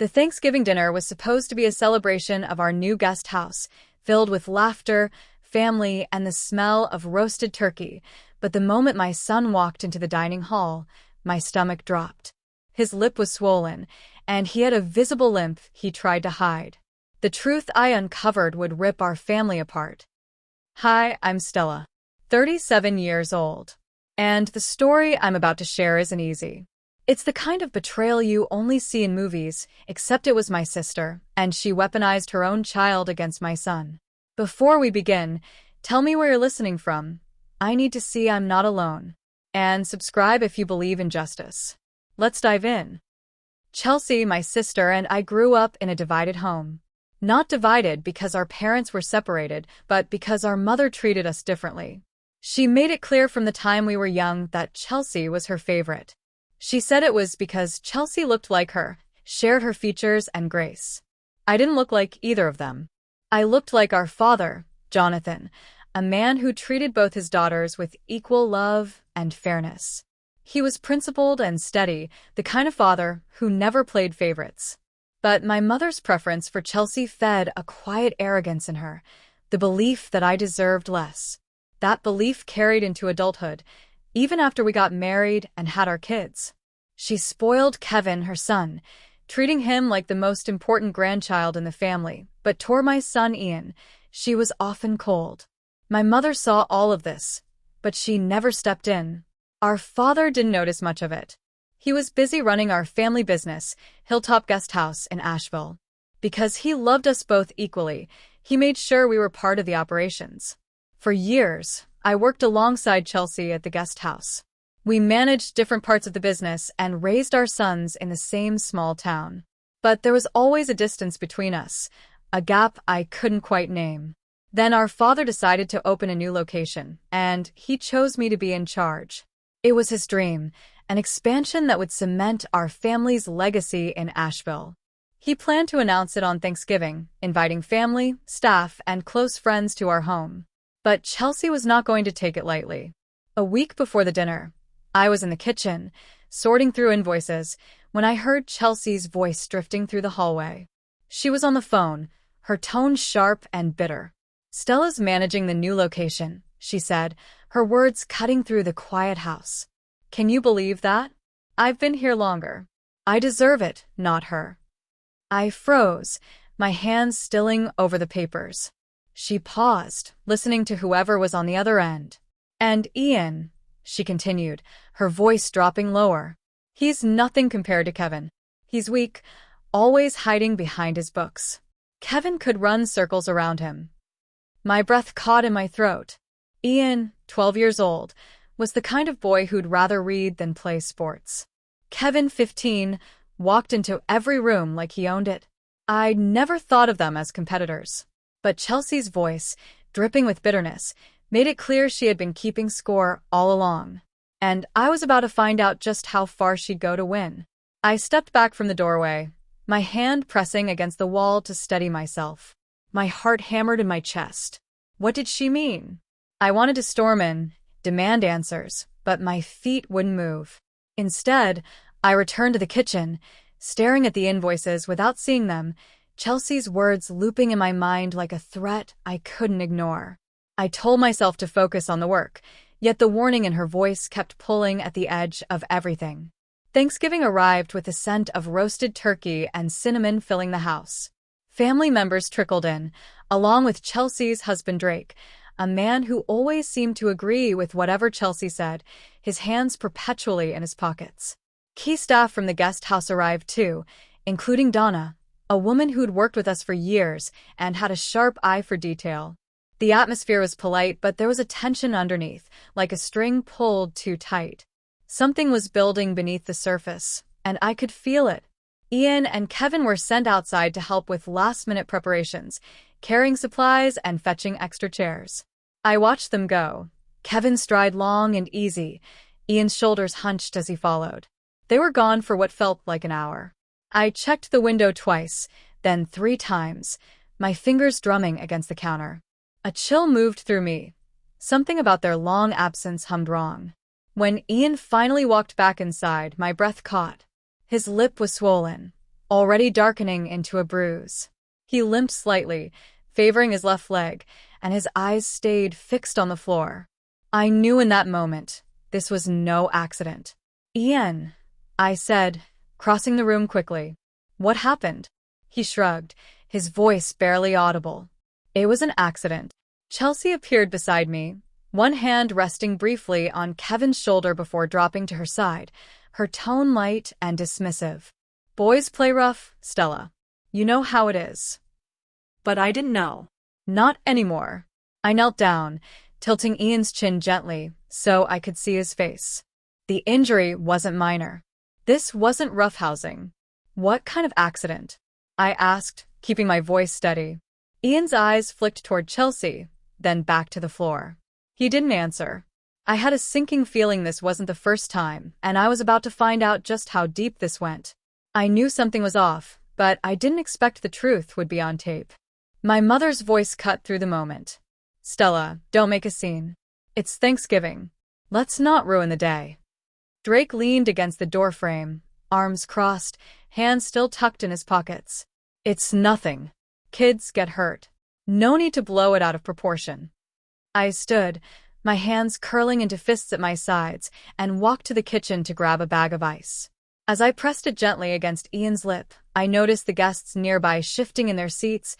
The Thanksgiving dinner was supposed to be a celebration of our new guest house, filled with laughter, family, and the smell of roasted turkey. But the moment my son walked into the dining hall, my stomach dropped. His lip was swollen, and he had a visible limp he tried to hide. The truth I uncovered would rip our family apart. Hi, I'm Stella, 37 years old. And the story I'm about to share isn't easy. It's the kind of betrayal you only see in movies, except it was my sister, and she weaponized her own child against my son. Before we begin, tell me where you're listening from. I need to see I'm not alone. And subscribe if you believe in justice. Let's dive in. Chelsea, my sister, and I grew up in a divided home. Not divided because our parents were separated, but because our mother treated us differently. She made it clear from the time we were young that Chelsea was her favorite. She said it was because Chelsea looked like her, shared her features and grace. I didn't look like either of them. I looked like our father, Jonathan, a man who treated both his daughters with equal love and fairness. He was principled and steady, the kind of father who never played favorites. But my mother's preference for Chelsea fed a quiet arrogance in her, the belief that I deserved less. That belief carried into adulthood, even after we got married and had our kids. She spoiled Kevin, her son, treating him like the most important grandchild in the family, but toward my son Ian, she was often cold. My mother saw all of this, but she never stepped in. Our father didn't notice much of it. He was busy running our family business, Hilltop Guest House in Asheville. Because he loved us both equally, he made sure we were part of the operations. For years, I worked alongside Chelsea at the guest house. We managed different parts of the business and raised our sons in the same small town. But there was always a distance between us, a gap I couldn't quite name. Then our father decided to open a new location, and he chose me to be in charge. It was his dream, an expansion that would cement our family's legacy in Asheville. He planned to announce it on Thanksgiving, inviting family, staff, and close friends to our home. But Chelsea was not going to take it lightly. A week before the dinner, I was in the kitchen, sorting through invoices, when I heard Chelsea's voice drifting through the hallway. She was on the phone, her tone sharp and bitter. "Stella's managing the new location," she said, her words cutting through the quiet house. "Can you believe that? I've been here longer. I deserve it, not her." I froze, my hands stilling over the papers. She paused, listening to whoever was on the other end. "And Ian," she continued, her voice dropping lower. "He's nothing compared to Kevin. He's weak, always hiding behind his books. Kevin could run circles around him." My breath caught in my throat. Ian, 12 years old, was the kind of boy who'd rather read than play sports. Kevin, 15, walked into every room like he owned it. I'd never thought of them as competitors. But Chelsea's voice, dripping with bitterness, made it clear she had been keeping score all along. And I was about to find out just how far she'd go to win. I stepped back from the doorway, my hand pressing against the wall to steady myself. My heart hammered in my chest. What did she mean? I wanted to storm in, demand answers, but my feet wouldn't move. Instead, I returned to the kitchen, staring at the invoices without seeing them, Chelsea's words looping in my mind like a threat I couldn't ignore. I told myself to focus on the work, yet the warning in her voice kept pulling at the edge of everything. Thanksgiving arrived with the scent of roasted turkey and cinnamon filling the house. Family members trickled in, along with Chelsea's husband Drake, a man who always seemed to agree with whatever Chelsea said, his hands perpetually in his pockets. Key staff from the guest house arrived too, including Donna, a woman who'd worked with us for years and had a sharp eye for detail. The atmosphere was polite, but there was a tension underneath, like a string pulled too tight. Something was building beneath the surface, and I could feel it. Ian and Kevin were sent outside to help with last-minute preparations, carrying supplies and fetching extra chairs. I watched them go, Kevin's stride long and easy, Ian's shoulders hunched as he followed. They were gone for what felt like an hour. I checked the window twice, then 3 times, my fingers drumming against the counter. A chill moved through me. Something about their long absence hummed wrong. When Ian finally walked back inside, my breath caught. His lip was swollen, already darkening into a bruise. He limped slightly, favoring his left leg, and his eyes stayed fixed on the floor. I knew in that moment this was no accident. "Ian," I said, crossing the room quickly. "What happened?" He shrugged, his voice barely audible. "It was an accident." Chelsea appeared beside me, one hand resting briefly on Kevin's shoulder before dropping to her side, her tone light and dismissive. "Boys play rough, Stella. You know how it is." But I didn't know. Not anymore. I knelt down, tilting Ian's chin gently so I could see his face. The injury wasn't minor. This wasn't roughhousing. "What kind of accident?" I asked, keeping my voice steady. Ian's eyes flicked toward Chelsea, then back to the floor. He didn't answer. I had a sinking feeling this wasn't the first time, and I was about to find out just how deep this went. I knew something was off, but I didn't expect the truth would be on tape. My mother's voice cut through the moment. "Stella, don't make a scene. It's Thanksgiving. Let's not ruin the day." Drake leaned against the doorframe, arms crossed, hands still tucked in his pockets. "It's nothing. Kids get hurt. No need to blow it out of proportion." I stood, my hands curling into fists at my sides, and walked to the kitchen to grab a bag of ice. As I pressed it gently against Ian's lip, I noticed the guests nearby shifting in their seats,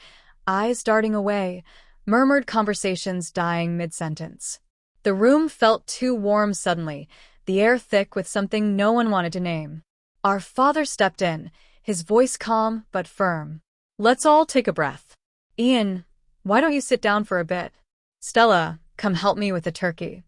eyes darting away, murmured conversations dying mid-sentence. The room felt too warm suddenly, the air thick with something no one wanted to name. Our father stepped in, his voice calm but firm. "Let's all take a breath. Ian, why don't you sit down for a bit? Stella, come help me with the turkey."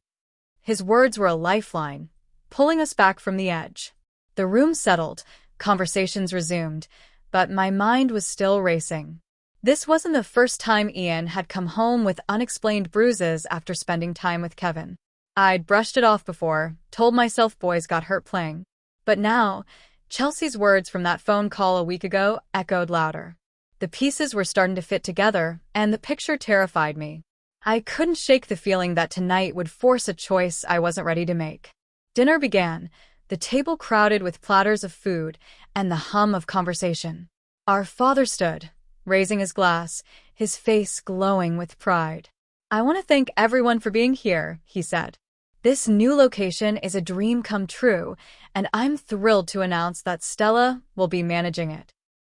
His words were a lifeline, pulling us back from the edge. The room settled, conversations resumed, but my mind was still racing. This wasn't the first time Ian had come home with unexplained bruises after spending time with Kevin. I'd brushed it off before, told myself boys got hurt playing. But now, Chelsea's words from that phone call a week ago echoed louder. The pieces were starting to fit together, and the picture terrified me. I couldn't shake the feeling that tonight would force a choice I wasn't ready to make. Dinner began, the table crowded with platters of food and the hum of conversation. Our father stood, raising his glass, his face glowing with pride. "I want to thank everyone for being here," he said. "This new location is a dream come true, and I'm thrilled to announce that Stella will be managing it."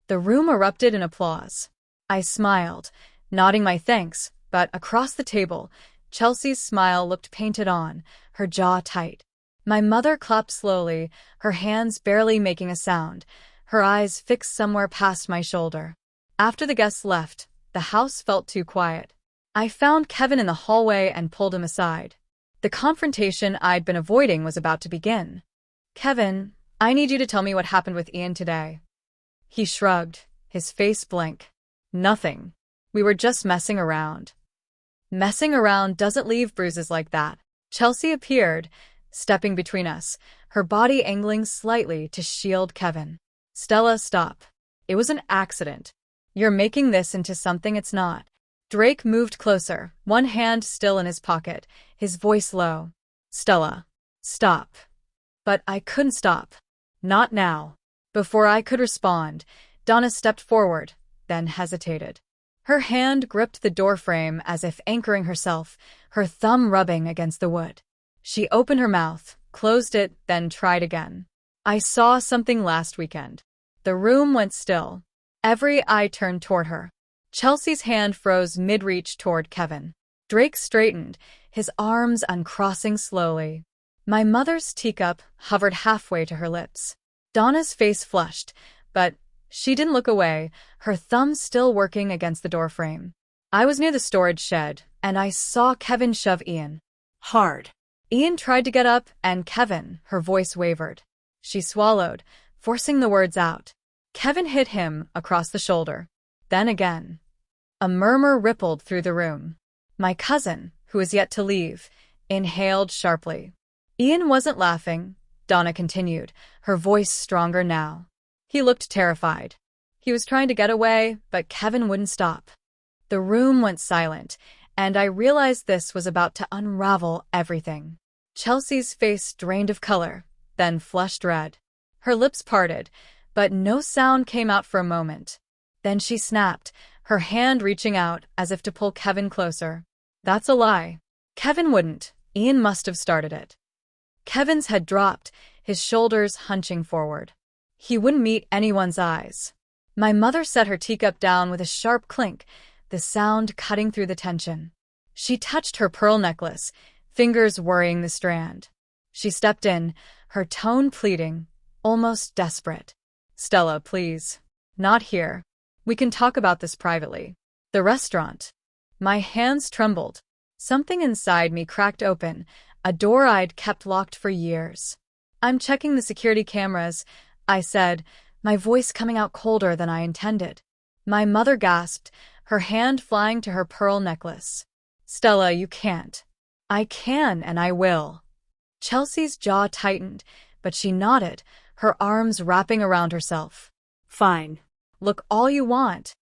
The room erupted in applause. I smiled, nodding my thanks, but across the table, Chelsea's smile looked painted on, her jaw tight. My mother clapped slowly, her hands barely making a sound, her eyes fixed somewhere past my shoulder. After the guests left, the house felt too quiet. I found Kevin in the hallway and pulled him aside. The confrontation I'd been avoiding was about to begin. "Kevin, I need you to tell me what happened with Ian today." He shrugged, his face blank. "Nothing. We were just messing around." "Messing around doesn't leave bruises like that." Chelsea appeared, stepping between us, her body angling slightly to shield Kevin. "Stella, stop. It was an accident. You're making this into something it's not." Drake moved closer, one hand still in his pocket, his voice low. "Stella, stop." But I couldn't stop. Not now. Before I could respond, Donna stepped forward, then hesitated. Her hand gripped the doorframe as if anchoring herself, her thumb rubbing against the wood. She opened her mouth, closed it, then tried again. "I saw something last weekend." The room went still. Every eye turned toward her. Chelsea's hand froze mid-reach toward Kevin. Drake straightened, his arms uncrossing slowly. My mother's teacup hovered halfway to her lips. Donna's face flushed, but she didn't look away, her thumb still working against the doorframe. I was near the storage shed, and I saw Kevin shove Ian. Hard. Ian tried to get up, and Kevin, her voice wavered. She swallowed, forcing the words out. Kevin hit him across the shoulder. Then again. A murmur rippled through the room. My cousin, who was yet to leave, inhaled sharply. "Ian wasn't laughing," Donna continued, her voice stronger now. "He looked terrified. He was trying to get away, but Kevin wouldn't stop." The room went silent, and I realized this was about to unravel everything. Chelsea's face drained of color, then flushed red. Her lips parted, but no sound came out for a moment. Then she snapped, her hand reaching out as if to pull Kevin closer. That's a lie. Kevin wouldn't. Ian must have started it. Kevin's head dropped, his shoulders hunching forward. He wouldn't meet anyone's eyes. My mother set her teacup down with a sharp clink, the sound cutting through the tension. She touched her pearl necklace, fingers worrying the strand. She stepped in, her tone pleading, almost desperate. Stella, please. Not here. We can talk about this privately. The restaurant. My hands trembled. Something inside me cracked open, a door I'd kept locked for years. I'm checking the security cameras, I said, my voice coming out colder than I intended. My mother gasped, her hand flying to her pearl necklace. Stella, you can't. I can and I will. Chelsea's jaw tightened, but she nodded, her arms wrapping around herself. Fine. Look all you want.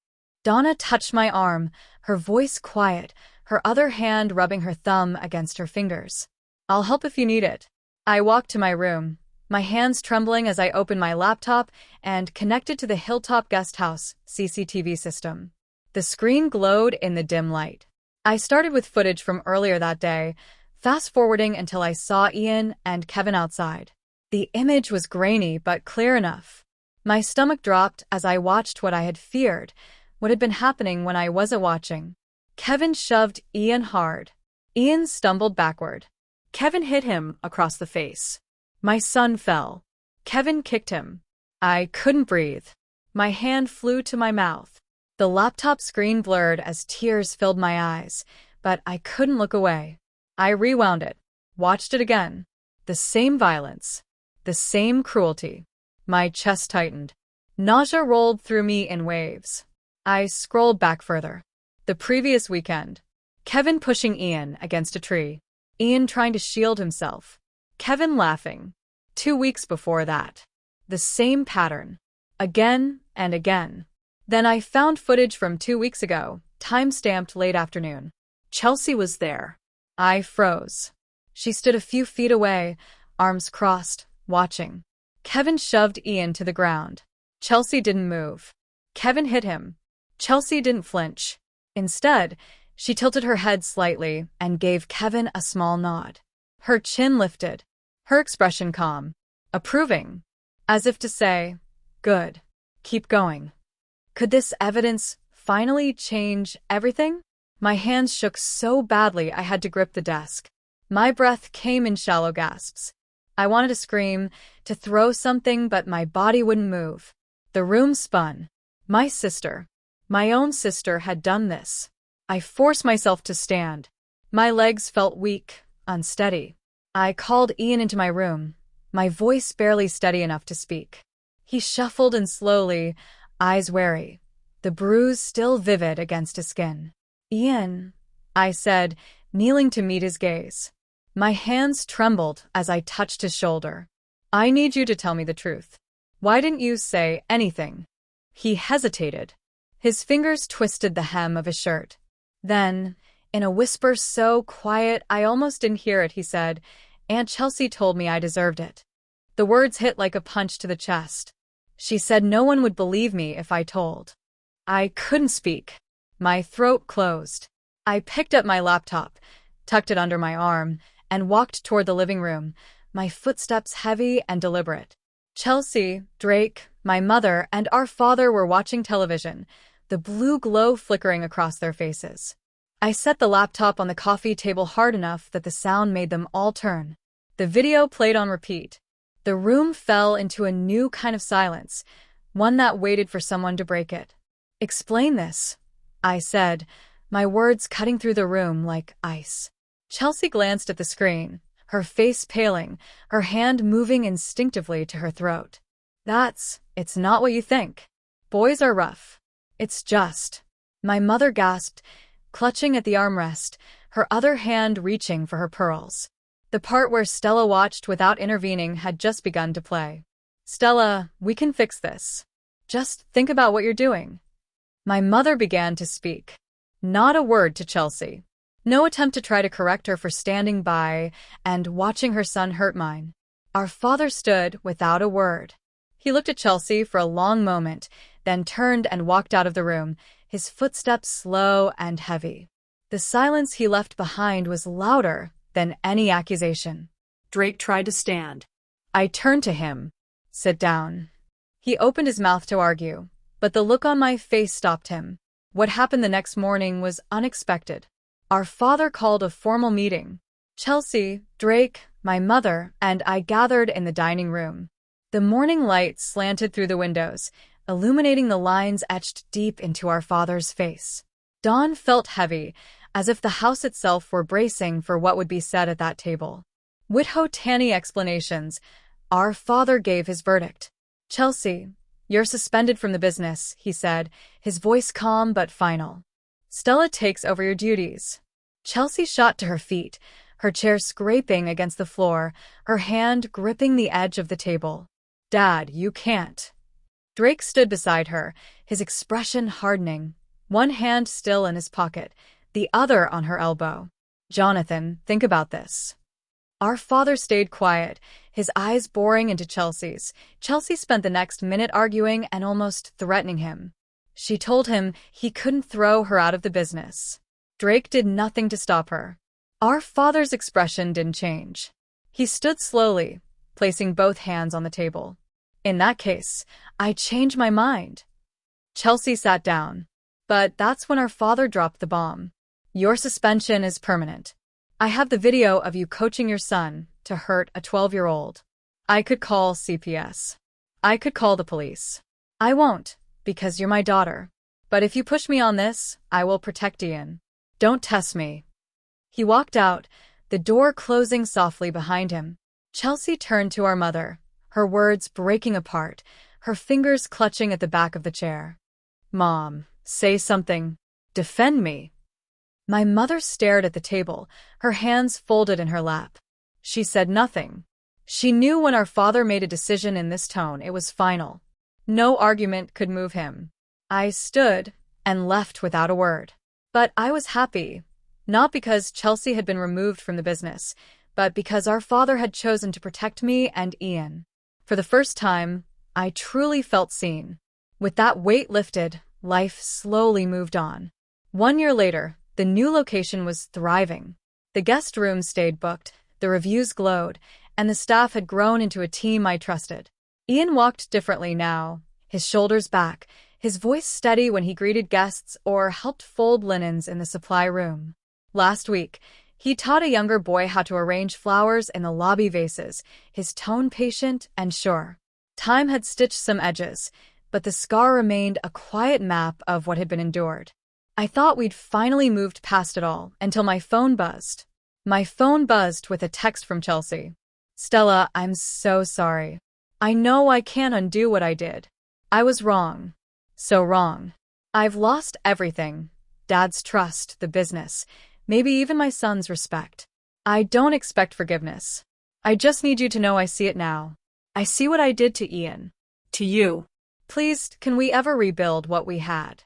Donna touched my arm, her voice quiet, her other hand rubbing her thumb against her fingers. I'll help if you need it. I walked to my room, my hands trembling as I opened my laptop and connected to the Hilltop Guesthouse CCTV system. The screen glowed in the dim light. I started with footage from earlier that day, fast-forwarding until I saw Ian and Kevin outside. The image was grainy but clear enough. My stomach dropped as I watched what I had feared, what had been happening when I wasn't watching. Kevin shoved Ian hard. Ian stumbled backward. Kevin hit him across the face. My son fell. Kevin kicked him. I couldn't breathe. My hand flew to my mouth. The laptop screen blurred as tears filled my eyes, but I couldn't look away. I rewound it, watched it again. The same violence, the same cruelty. My chest tightened. Nausea rolled through me in waves. I scrolled back further. The previous weekend. Kevin pushing Ian against a tree. Ian trying to shield himself. Kevin laughing. 2 weeks before that. The same pattern. Again and again. Then I found footage from 2 weeks ago, time-stamped late afternoon. Chelsea was there. I froze. She stood a few feet away, arms crossed, watching. Kevin shoved Ian to the ground. Chelsea didn't move. Kevin hit him. Chelsea didn't flinch. Instead, she tilted her head slightly and gave Kevin a small nod. Her chin lifted. Her expression calm. Approving. As if to say, good. Keep going. Could this evidence finally change everything? My hands shook so badly I had to grip the desk. My breath came in shallow gasps. I wanted to scream, to throw something, but my body wouldn't move. The room spun. My sister, my own sister, had done this. I forced myself to stand. My legs felt weak, unsteady. I called Ian into my room, my voice barely steady enough to speak. He shuffled in slowly, eyes wary, the bruise still vivid against his skin. Ian, I said, kneeling to meet his gaze. My hands trembled as I touched his shoulder. I need you to tell me the truth. Why didn't you say anything? He hesitated. His fingers twisted the hem of his shirt. Then, in a whisper so quiet I almost didn't hear it, he said, Aunt Chelsea told me I deserved it. The words hit like a punch to the chest. She said no one would believe me if I told. I couldn't speak. My throat closed. I picked up my laptop, tucked it under my arm, and walked toward the living room, my footsteps heavy and deliberate. Chelsea, Drake, my mother, and our father were watching television, the blue glow flickering across their faces. I set the laptop on the coffee table hard enough that the sound made them all turn. The video played on repeat. The room fell into a new kind of silence, one that waited for someone to break it. Explain this, I said, my words cutting through the room like ice. Chelsea glanced at the screen, her face paling, her hand moving instinctively to her throat. It's not what you think. Boys are rough. It's just. My mother gasped, clutching at the armrest, her other hand reaching for her pearls. The part where Stella watched without intervening had just begun to play. Stella, we can fix this. Just think about what you're doing. My mother began to speak. Not a word to Chelsea. No attempt to try to correct her for standing by and watching her son hurt mine. Our father stood without a word. He looked at Chelsea for a long moment, then turned and walked out of the room, his footsteps slow and heavy. The silence he left behind was louder than any accusation. Drake tried to stand. I turned to him. Sit down. He opened his mouth to argue, but the look on my face stopped him. What happened the next morning was unexpected. Our father called a formal meeting. Chelsea, Drake, my mother, and I gathered in the dining room. The morning light slanted through the windows, illuminating the lines etched deep into our father's face. Dawn felt heavy, as if the house itself were bracing for what would be said at that table. Without any explanations, our father gave his verdict. Chelsea, you're suspended from the business, he said, his voice calm but final. Stella takes over your duties. Chelsea shot to her feet, her chair scraping against the floor, her hand gripping the edge of the table. Dad, you can't. Drake stood beside her, his expression hardening, one hand still in his pocket, the other on her elbow. Jonathan, think about this. Our father stayed quiet, his eyes boring into Chelsea's. Chelsea spent the next minute arguing and almost threatening him. She told him he couldn't throw her out of the business. Drake did nothing to stop her. Our father's expression didn't change. He stood slowly, placing both hands on the table. In that case, I changed my mind. Chelsea sat down. But that's when our father dropped the bomb. Your suspension is permanent. I have the video of you coaching your son to hurt a 12-year-old. I could call CPS. I could call the police. I won't, because you're my daughter. But if you push me on this, I will protect Ian. Don't test me. He walked out, the door closing softly behind him. Chelsea turned to our mother, her words breaking apart, her fingers clutching at the back of the chair. Mom, say something. Defend me. My mother stared at the table, her hands folded in her lap. She said nothing. She knew when our father made a decision in this tone, it was final. No argument could move him. I stood and left without a word. But I was happy, not because Chelsea had been removed from the business, but because our father had chosen to protect me and Ian. For the first time, I truly felt seen. With that weight lifted, life slowly moved on. 1 year later, the new location was thriving. The guest room stayed booked, the reviews glowed, and the staff had grown into a team I trusted. Ian walked differently now, his shoulders back, his voice steady when he greeted guests or helped fold linens in the supply room. Last week, he taught a younger boy how to arrange flowers in the lobby vases, his tone patient and sure. Time had stitched some edges, but the scar remained a quiet map of what had been endured. I thought we'd finally moved past it all until my phone buzzed. My phone buzzed with a text from Chelsea. Stella, I'm so sorry. I know I can't undo what I did. I was wrong. So wrong. I've lost everything. Dad's trust, the business, maybe even my son's respect. I don't expect forgiveness. I just need you to know I see it now. I see what I did to Ian. To you. Please, can we ever rebuild what we had?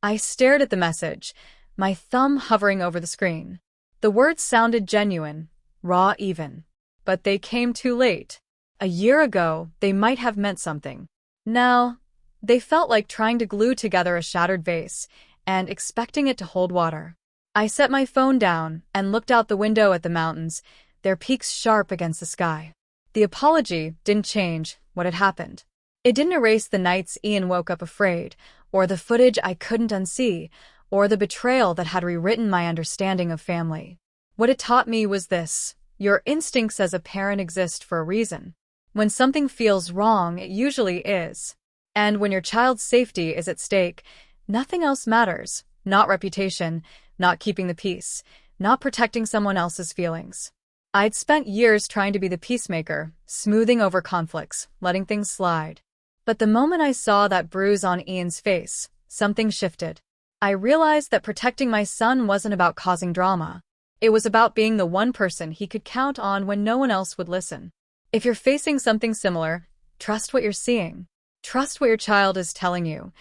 I stared at the message, my thumb hovering over the screen. The words sounded genuine, raw even. But they came too late. A year ago, they might have meant something. Now, they felt like trying to glue together a shattered vase and expecting it to hold water. I set my phone down and looked out the window at the mountains, their peaks sharp against the sky. The apology didn't change what had happened. It didn't erase the nights Ian woke up afraid, or the footage I couldn't unsee, or the betrayal that had rewritten my understanding of family. What it taught me was this: your instincts as a parent exist for a reason. When something feels wrong, it usually is. And when your child's safety is at stake, nothing else matters. Not reputation, not keeping the peace, not protecting someone else's feelings. I'd spent years trying to be the peacemaker, smoothing over conflicts, letting things slide. But the moment I saw that bruise on Ian's face, something shifted. I realized that protecting my son wasn't about causing drama. It was about being the one person he could count on when no one else would listen. If you're facing something similar, trust what you're seeing. Trust what your child is telling you,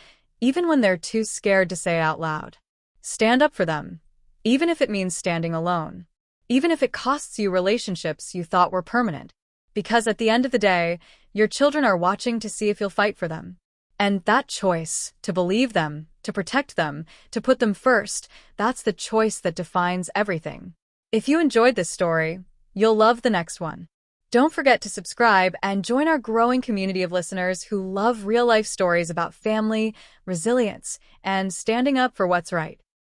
even when they're too scared to say it out loud. Stand up for them, even if it means standing alone. Even if it costs you relationships you thought were permanent. Because at the end of the day, Your children are watching to see if you'll fight for them. And that choice, to believe them, to protect them, to put them first, that's the choice that defines everything. If you enjoyed this story, you'll love the next one. Don't forget to subscribe and join our growing community of listeners who love real-life stories about family, resilience, and standing up for what's right.